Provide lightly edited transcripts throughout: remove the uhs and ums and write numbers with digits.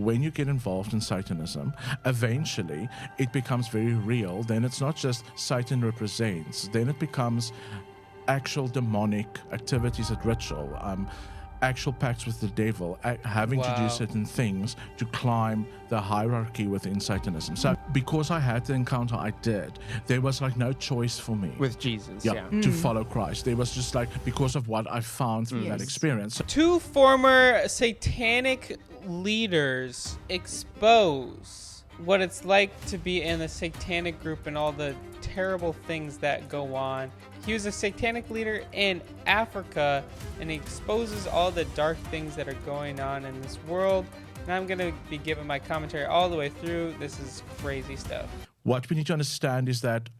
when you get involved in Satanism, eventually it becomes very real. Then it's not just Satan represents, then it becomes actual demonic activities at ritual, actual pacts with the devil, having to do certain things to climb the hierarchy within Satanism. So because I had the encounter I did, there was like no choice for me. With Jesus, to follow Christ. There was just like, because of what I found through that experience. Two former satanic leaders expose what it's like to be in a satanic group and all the terrible things that go on. He was a satanic leader in Africa, and he exposes all the dark things that are going on in this world. And I'm going to be giving my commentary all the way through. This is crazy stuff. What we need to understand is that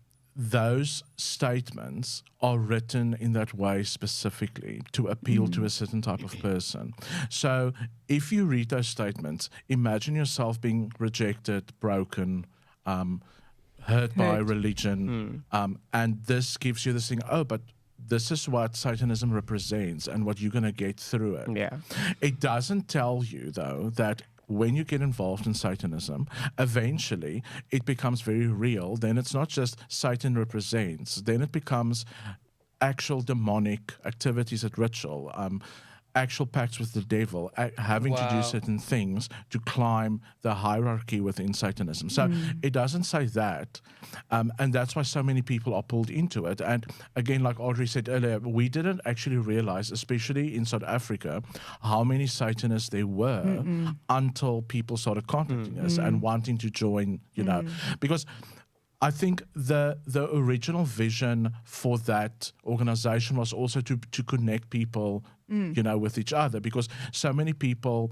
those statements are written in that way specifically to appeal to a certain type of person. So if you read those statements, imagine yourself being rejected, broken, hurt by religion, and this gives you this thing, but this is what Satanism represents and what you're going to get through it. Yeah. It doesn't tell you, though, that when you get involved in Satanism, eventually it becomes very real. Then it's not just Satan represents, then it becomes actual demonic activities at ritual, actual pacts with the devil, having to do certain things to climb the hierarchy within Satanism. So it doesn't say that, and that's why so many people are pulled into it. And again, like Audrey said earlier, we didn't actually realize, especially in South Africa, how many Satanists there were until people started contacting us and wanting to join, you know, because I think the original vision for that organization was also to connect people, you know, with each other, because so many people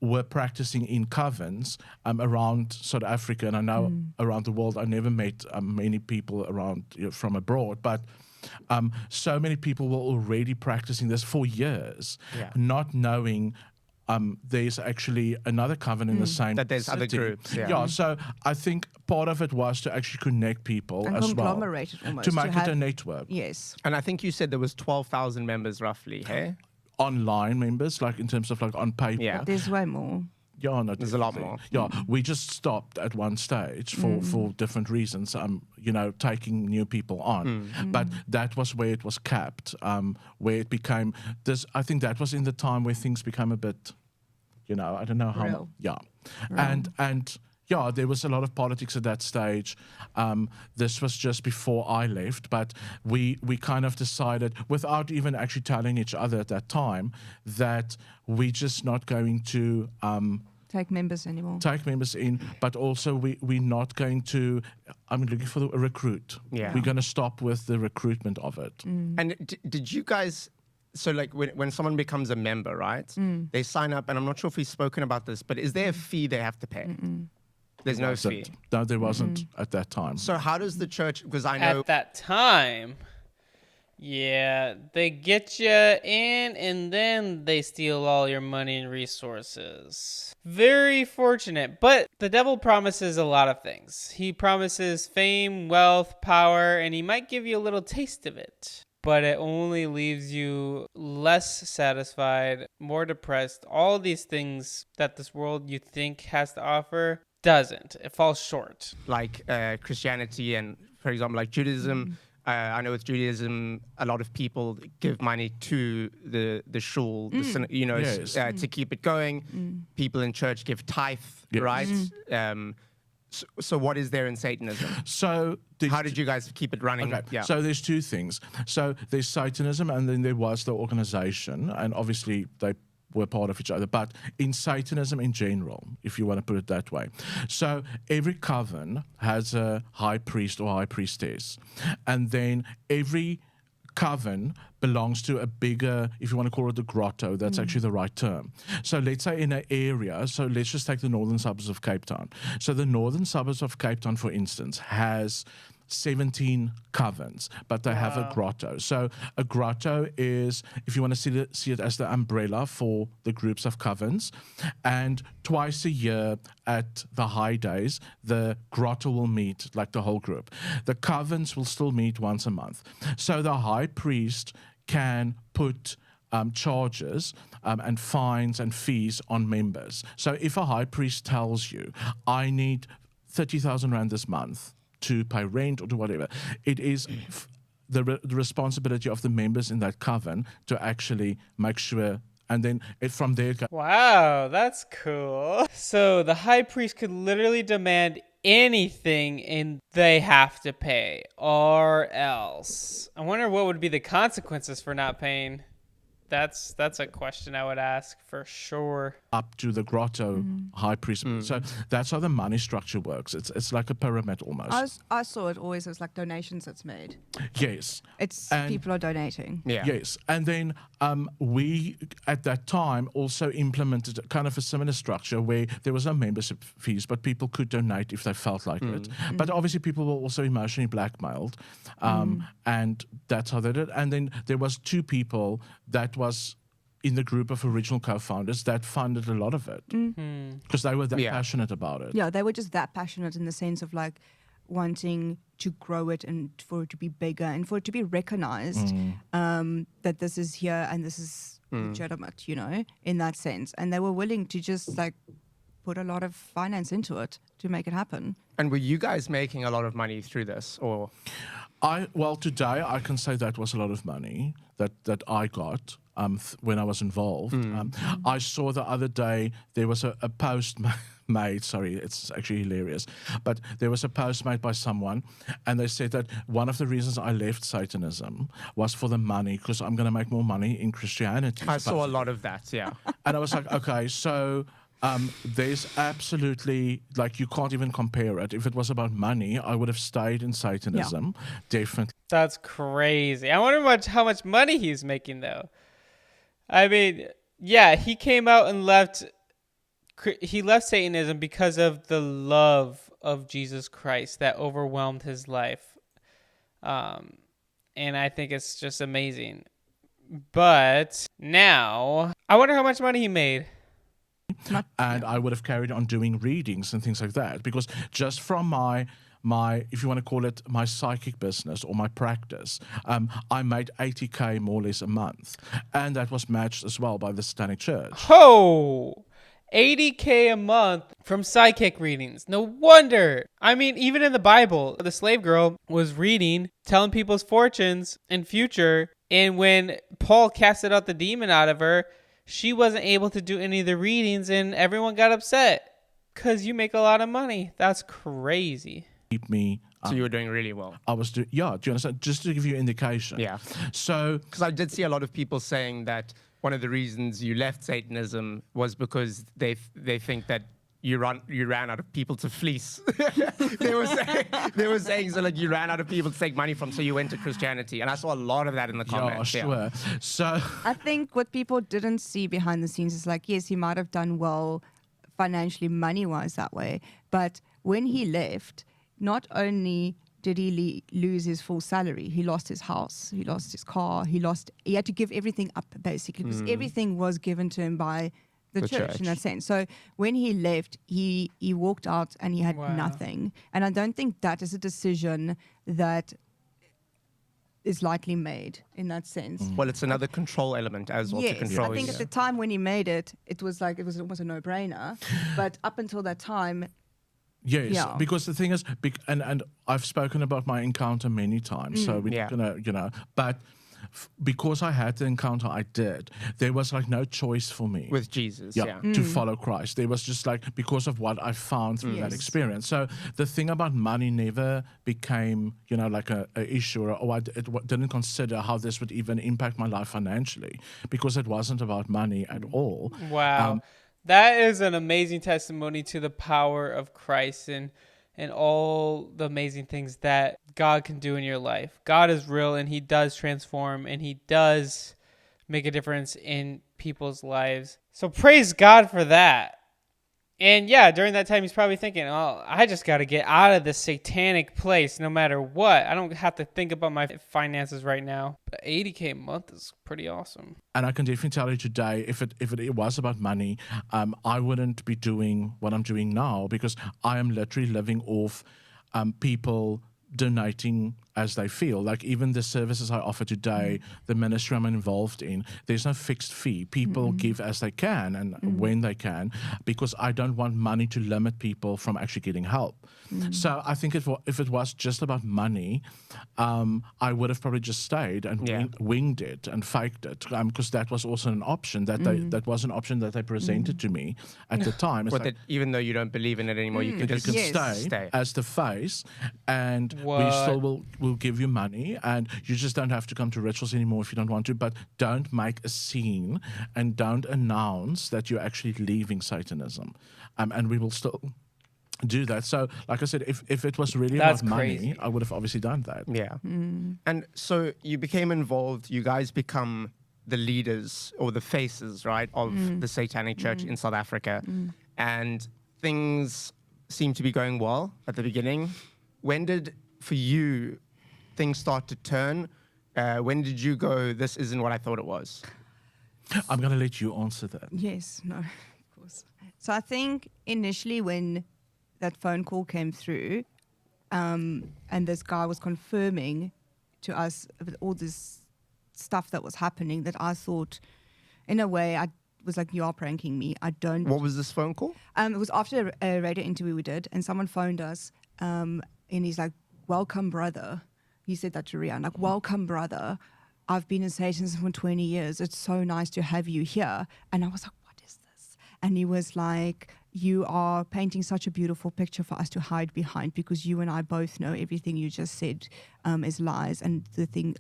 were practicing in covens around South Africa, and I know around the world. I never met many people around from abroad, but so many people were already practicing this for years, not knowing there's actually another coven in the same that there's city. other groups. So I think part of it was to actually connect people And as well. conglomerate it almost. To make it have, a network. Yes. And I think you said there was 12,000 members roughly, hey? Online members, like in terms of like on paper. Yeah. But there's way more. Yeah, no, There's a lot definitely. more. Yeah, we just stopped at one stage for different reasons, you know, taking new people on. But that was where it was capped, where it became this. I think that was in the time where things became a bit, you know, I don't know how. Real. Yeah. And yeah, there was a lot of politics at that stage. This was just before I left, but we kind of decided, without even actually telling each other at that time, that we're just not going to Take members anymore. take members in, but also we're not going to, looking for a recruit. Yeah. We're going to stop with the recruitment of it. And did you guys, so like when someone becomes a member, right? They sign up, and I'm not sure if we've spoken about this, but is there a fee they have to pay? There's no fee. No, there wasn't at that time. So how does the church, because I know... At that time, yeah, they get you in and then they steal all your money and resources. Very fortunate. But the devil promises a lot of things. He promises fame, wealth, power, and he might give you a little taste of it. But it only leaves you less satisfied, more depressed. All these things that this world you think has to offer doesn't. It falls short. like Christianity and, for example, like Judaism. I know with Judaism, a lot of people give money to the shul, you know, Yes. to keep it going. People in church give tithe, Yes. right? So what is there in Satanism? So How did you guys keep it running? Okay, Yeah. so there's two things. So there's Satanism, and then there was the organization, and obviously they were part of each other. But in Satanism in general, if you want to put it that way, so every coven has a high priest or high priestess, and then every coven belongs to a bigger, if you want to call it the grotto, that's actually the right term. So let's say in an area, so let's just take the northern suburbs of Cape Town. So the northern suburbs of Cape Town, for instance, has 17 covens, but they have a grotto. So a grotto is, if you want to see it as the umbrella for the groups of covens, and twice a year at the high days, the grotto will meet, like the whole group. The covens will still meet once a month. So the high priest can put charges and fines and fees on members. So if a high priest tells you, I need 30,000 rand this month to pay rent or do whatever, it is the responsibility of the members in that coven to actually make sure, and then from there. Wow, that's cool. So the high priest could literally demand anything and they have to pay, or else. I wonder what would be the consequences for not paying. That's a question I would ask for sure. Up to the grotto high priest. So that's how the money structure works. It's like a pyramid almost. I saw it always as like donations that's made. Yes. It's And- people are donating. Yeah. Yes, and then we at that time also implemented kind of a similar structure where there was no membership fees, but people could donate if they felt like it. But obviously, people were also emotionally blackmailed, and that's how they did. And then there was 2 people that was in the group of original co-founders that funded a lot of it because they were that passionate about it. Yeah, they were just that passionate in the sense of like wanting to grow it and for it to be bigger and for it to be recognized that this is here and this is legitimate, you know, in that sense. And they were willing to just like put a lot of finance into it to make it happen. And were you guys making a lot of money through this, or? Well, today I can say that was a lot of money that I got when I was involved. I saw the other day there was a post made. Sorry, it's actually hilarious, but there was a post made by someone, and they said that one of the reasons I left Satanism was for the money because I'm going to make more money in Christianity. I saw a lot of that, yeah. And I was like, okay, so. There's absolutely, like, you can't even compare it. If it was about money, I would have stayed in Satanism, definitely. That's crazy. I wonder how much money he's making, though. I mean, yeah, he came out and left. He left Satanism because of the love of Jesus Christ that overwhelmed his life. And I think it's just amazing. But now, I wonder how much money he made. And I would have carried on doing readings and things like that because just from my if you want to call it my psychic business or my practice, I made 80K more or less a month, and that was matched as well by the Satanic Church. Oh, 80K a month from psychic readings. No wonder. I mean, even in the Bible, the slave girl was reading, telling people's fortunes and future, and when Paul casted out the demon out of her, she wasn't able to do any of the readings, and everyone got upset because you make a lot of money. That's crazy. Keep me. So you were doing really well. I was doing. Yeah, do you understand? Just to give you an indication. Yeah. So, because I did see a lot of people saying that one of the reasons you left Satanism was because they think that you ran out of people to fleece. they were saying so like you ran out of people to take money from, so you went to Christianity, and I saw a lot of that in the comments. Yeah, sure. So I think what people didn't see behind the scenes is like, yes, he might have done well financially, money-wise that way, but when he left, not only did he lose his full salary, he lost his house, he lost his car, he had to give everything up basically because everything was given to him by the church in that sense. So when he left, he walked out and he had nothing. And I don't think that is a decision that is likely made in that sense. Well, it's another control element as well to control. I think at the time when he made it, it was almost a no-brainer. But up until that time, yes, because the thing is, and I've spoken about my encounter many times, so we're not gonna, but because I had the encounter I did, there was like no choice for me with Jesus, to follow Christ. There was just like, because of what I found through that experience. So the thing about money never became, like a issue, or I didn't consider how this would even impact my life financially, because it wasn't about money at all. Wow. That is an amazing testimony to the power of Christ and all the amazing things that God can do in your life. God is real, and he does transform, and he does make a difference in people's lives. So praise God for that. And yeah, during that time, he's probably thinking, oh, I just got to get out of this satanic place no matter what. I don't have to think about my finances right now. But 80K a month is pretty awesome. And I can definitely tell you today, if it was about money, I wouldn't be doing what I'm doing now, because I am literally living off people donating as they feel. Like even the services I offer today, the ministry I'm involved in, there's no fixed fee. People give as they can and when they can, because I don't want money to limit people from actually getting help. So I think if it was just about money, I would have probably just stayed and winged it and faked it, because that was also an option that was an option that they presented to me at the time. It's But like, that even though you don't believe in it anymore, you can just you can Yes. stay as the face, and we What? still will give you money, and you just don't have to come to rituals anymore if you don't want to. But don't make a scene and don't announce that you're actually leaving Satanism, and we will still do that. So, like I said, if it was really That's about money, crazy. I would have obviously done that. Yeah. And so you became involved, you guys become the leaders or the faces, right, of the Satanic Church in South Africa. And things seem to be going well at the beginning. When did, for you, things start to turn? When did you go, this isn't what I thought it was? I'm going to let you answer that. Yes, no, of course. So I think initially when that phone call came through, and this guy was confirming to us with all this stuff that was happening, that I thought, in a way, I was like, you are pranking me. I don't. What was this phone call? It was after a radio interview we did, and someone phoned us, and he's like, welcome, brother. He said that to Rian, like, welcome, brother. I've been in Satanism for 20 years. It's so nice to have you here. And I was like, what is this? And he was like, you are painting such a beautiful picture for us to hide behind, because you and I both know everything you just said is lies. And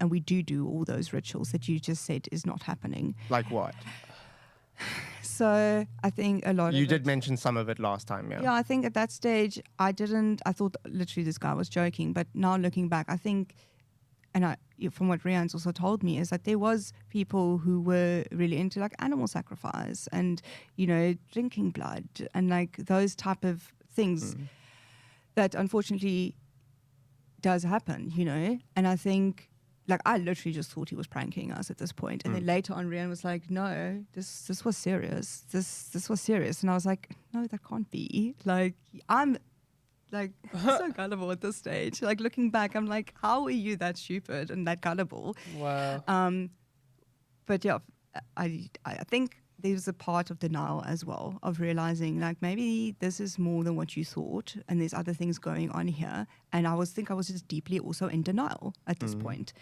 and we do all those rituals that you just said is not happening. Like what? So I think a lot of You it, did mention some of it last time, yeah. Yeah, I think at that stage, I thought literally this guy was joking. But now looking back, I think, and from what Rian's also told me, is that there was people who were really into like animal sacrifice and, drinking blood and like those type of things that unfortunately does happen, And I think, like, I literally just thought he was pranking us at this point. And then later on, Rian was like, no, this was serious. This was serious. And I was like, no, that can't be. Like, I'm like so gullible at this stage. Like, looking back, I'm like, how are you that stupid and that gullible? Wow. But yeah, I think there's a part of denial as well, of realizing like maybe this is more than what you thought and there's other things going on here. And I was just deeply also in denial at this point.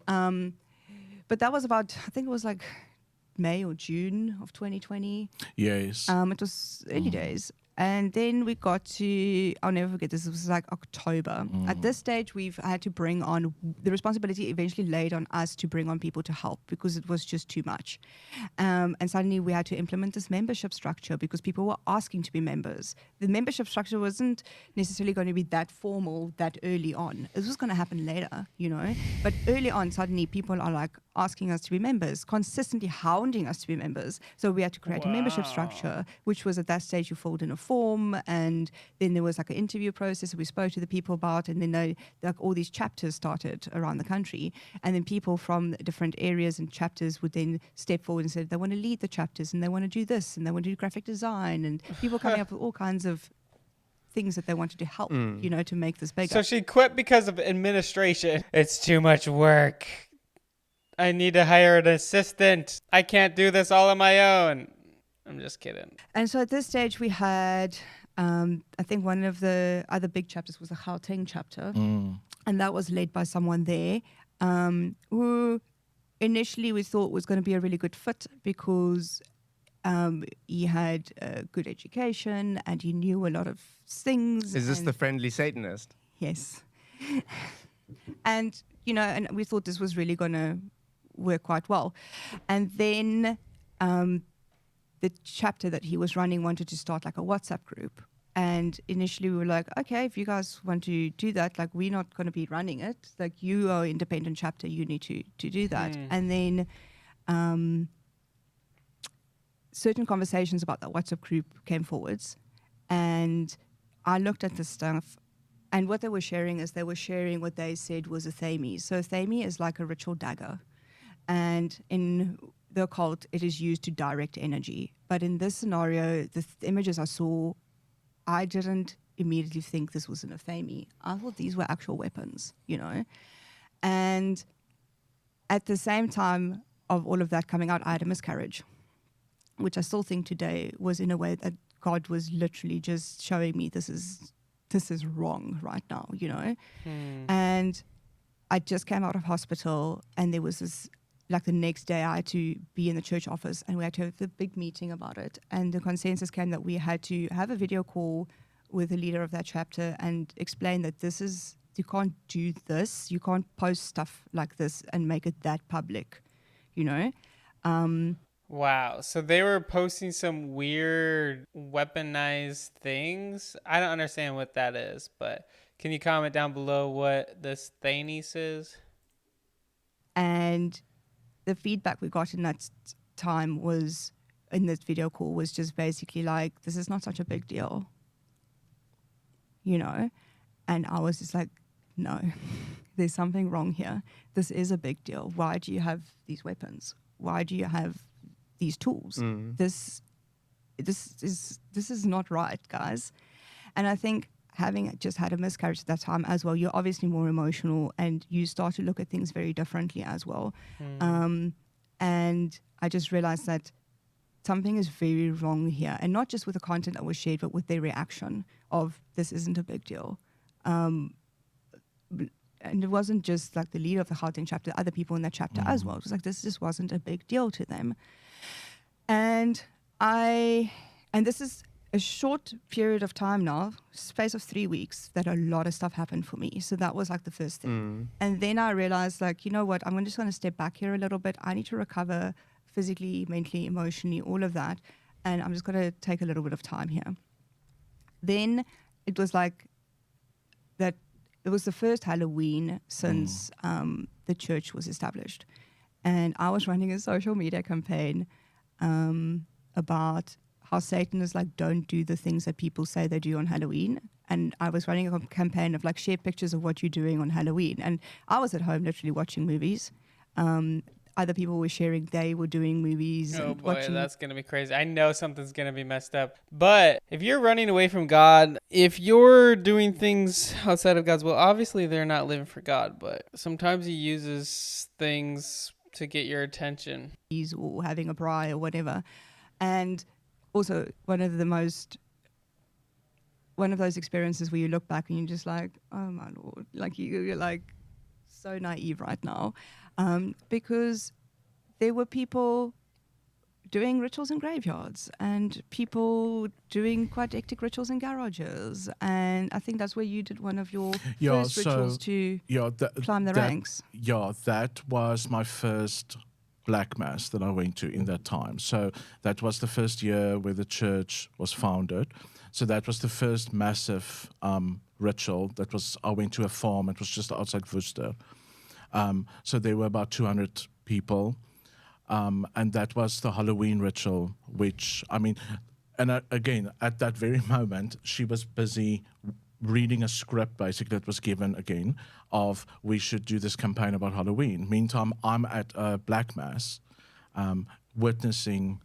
But that was about, I think it was like May or June of 2020. Yes. It was early days. And then we got to, I'll never forget this, was like October. At this stage, we've had to bring on, the responsibility eventually laid on us to bring on people to help because it was just too much. And suddenly we had to implement this membership structure because people were asking to be members. The membership structure wasn't necessarily going to be that formal that early on. It was going to happen later, But early on, suddenly people are like asking us to be members, consistently hounding us to be members. So we had to create a membership structure, which was at that stage you filled in a form, and then there was like an interview process that we spoke to the people about, and then like all these chapters started around the country, and then people from different areas and chapters would then step forward and say they want to lead the chapters and they want to do this and they want to do graphic design, and people coming up with all kinds of things that they wanted to help, to make this bigger. So she quit because of administration. It's too much work. I need to hire an assistant. I can't do this all on my own. I'm just kidding. And so at this stage we had, I think one of the other big chapters was the Gauteng chapter. And that was led by someone there who initially we thought was going to be a really good fit because he had a good education and he knew a lot of things. Is this the friendly Satanist? Yes. And, and we thought this was really going to work quite well. And then the chapter that he was running wanted to start like a WhatsApp group. And initially we were like, okay, if you guys want to do that, like we're not going to be running it. Like you are an independent chapter, you need to do that. And then certain conversations about that WhatsApp group came forwards. And I looked at this stuff, and what they were sharing is they were sharing what they said was a thami. So a thami is like a ritual dagger. And in the occult, it is used to direct energy. But in this scenario, the images I saw, I didn't immediately think this was an infamy. I thought these were actual weapons, And at the same time of all of that coming out, I had a miscarriage, which I still think today was in a way that God was literally just showing me this is wrong right now, And I just came out of hospital, and there was this, like the next day I had to be in the church office, and we had to have a big meeting about it. And the consensus came that we had to have a video call with the leader of that chapter and explain that you can't do this, you can't post stuff like this and make it that public, Wow. So they were posting some weird weaponized things. I don't understand what that is, but can you comment down below what this Satanist is? And the feedback we got in that time was, in this video call, was just basically like, this is not such a big deal, And I was just like, no, there's something wrong here. This is a big deal. Why do you have these weapons? Why do you have these tools? This is not right, guys. And I think having just had a miscarriage at that time as well, you're obviously more emotional, and you start to look at things very differently as well. And I just realized that something is very wrong here, and not just with the content that was shared, but with their reaction of, this isn't a big deal. And it wasn't just like the leader of the Gauteng chapter, other people in that chapter as well. It was like, this just wasn't a big deal to them. And this is a short period of time now, space of 3 weeks, that a lot of stuff happened for me. So that was like the first thing. And then I realized, like, you know what, I'm just going to step back here a little bit. I need to recover physically, mentally, emotionally, all of that. And I'm just going to take a little bit of time here. Then it was like that. It was the first Halloween since the church was established. And I was running a social media campaign about how Satanists don't do the things that people say they do on Halloween. And I was running a campaign of share pictures of what you're doing on Halloween. And I was at home literally watching movies. Other people were sharing they were doing movies. Oh and boy, watching. that's going to be crazy. I know something's going to be messed up. But if you're running away from God, if you're doing things outside of God's will, obviously they're not living for God. But sometimes he uses things to get your attention. Or having a braai or whatever. And also one of those experiences where you look back and you're just like, oh my Lord, you're so naive right now. Because there were people doing rituals in graveyards and people doing quite hectic rituals in garages. And I think that's where you did one of your first rituals to climb the ranks. Yeah, that was my first Black Mass that I went to in that time. So that was the first year where the church was founded. So that was the first massive ritual. I went to a farm. It was just outside Worcester. So there were about 200 people. And that was the Halloween ritual, which, again, at that very moment, she was busy reading a script, basically, that was given, again, of we should do this campaign about Halloween. Meantime, I'm at a Black Mass, witnessing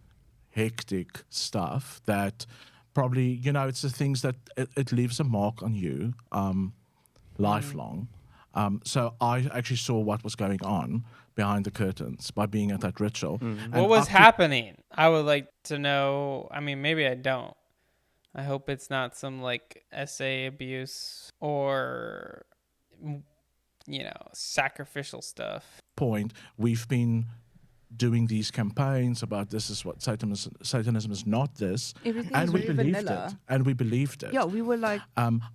hectic stuff that probably, it's the things that it leaves a mark on you lifelong. So I actually saw what was going on behind the curtains by being at that ritual. What was happening? I would like to know. Maybe I don't. I hope it's not some SA abuse or, sacrificial stuff. Point. We've been doing these campaigns about this is what Satanism is not this. Everything and is we very believed vanilla. it. And we believed it. Yeah, we were like...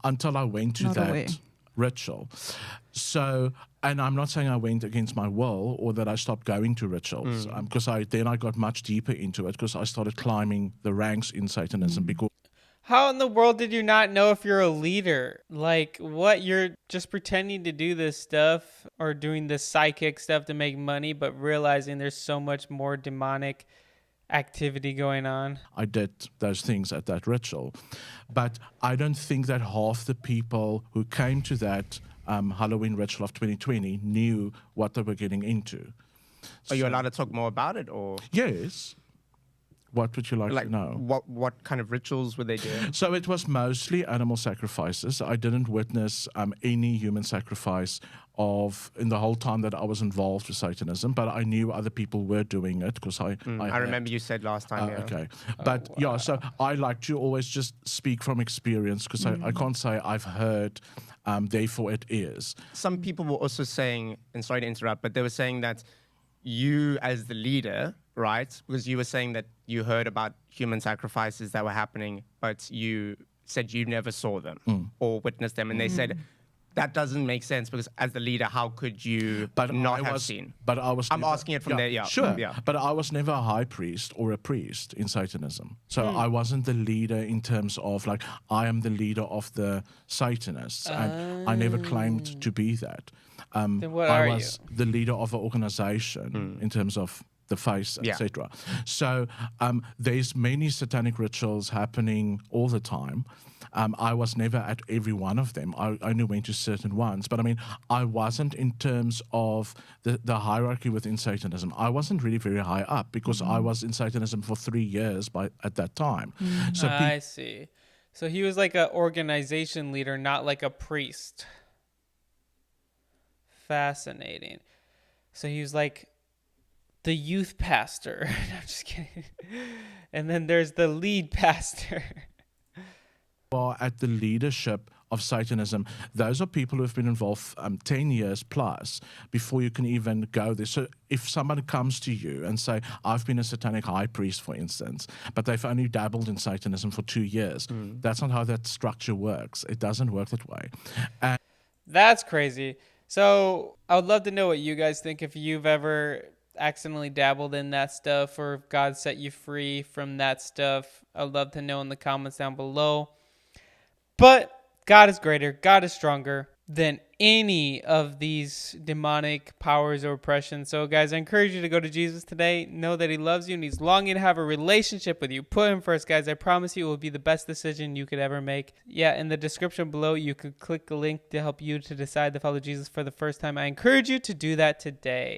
until I went to not that aware. ritual. So, and I'm not saying I went against my will or that I stopped going to rituals, because I got much deeper into it because I started climbing the ranks in Satanism. Because How in the world did you not know if you're a leader? What? You're just pretending to do this stuff or doing this psychic stuff to make money, but realizing there's so much more demonic activity going on. I did those things at that ritual. But I don't think that half the people who came to that Halloween ritual of 2020 knew what they were getting into. Are you allowed to talk more about it, or? Yes. What would you like to know? What kind of rituals were they doing? So it was mostly animal sacrifices. I didn't witness any human sacrifice in the whole time that I was involved with Satanism, but I knew other people were doing it because I remember you said last time. Okay, but yeah, so I like to always just speak from experience because I can't say I've heard. Therefore, it is. Some people were also saying, and sorry to interrupt, but they were saying that you, as the leader, right? Because you were saying that you heard about human sacrifices that were happening, but you said you never saw them or witnessed them, and they said. That doesn't make sense because as the leader, how could you not have seen? But I was. I'm asking it from there. Yeah, sure. Yeah. But I was never a high priest or a priest in Satanism, so I wasn't the leader in terms of like I am the leader of the Satanists, and I never claimed to be that. Then what I are was the leader of an organization in terms of the face, etc. So there's many satanic rituals happening all the time. I was never at every one of them. I only went to certain ones. But I mean, I wasn't in terms of the hierarchy within Satanism. I wasn't really very high up because I was in Satanism for 3 years at that time. So I see. So he was like an organization leader, not like a priest. Fascinating. So he was like the youth pastor. I'm just kidding. And then there's the lead pastor. At the leadership of Satanism, those are people who have been involved 10 years plus before you can even go there. So if someone comes to you and say, I've been a satanic high priest, for instance, but they've only dabbled in Satanism for 2 years, that's not how that structure works. It doesn't work that way. And that's crazy. So I would love to know what you guys think if you've ever accidentally dabbled in that stuff or if God set you free from that stuff. I'd love to know in the comments down below. But God is greater, God is stronger than any of these demonic powers or oppression. So guys, I encourage you to go to Jesus today. Know that he loves you and he's longing to have a relationship with you. Put him first, guys. I promise you it will be the best decision you could ever make. Yeah, in the description below, you could click the link to help you to decide to follow Jesus for the first time. I encourage you to do that today.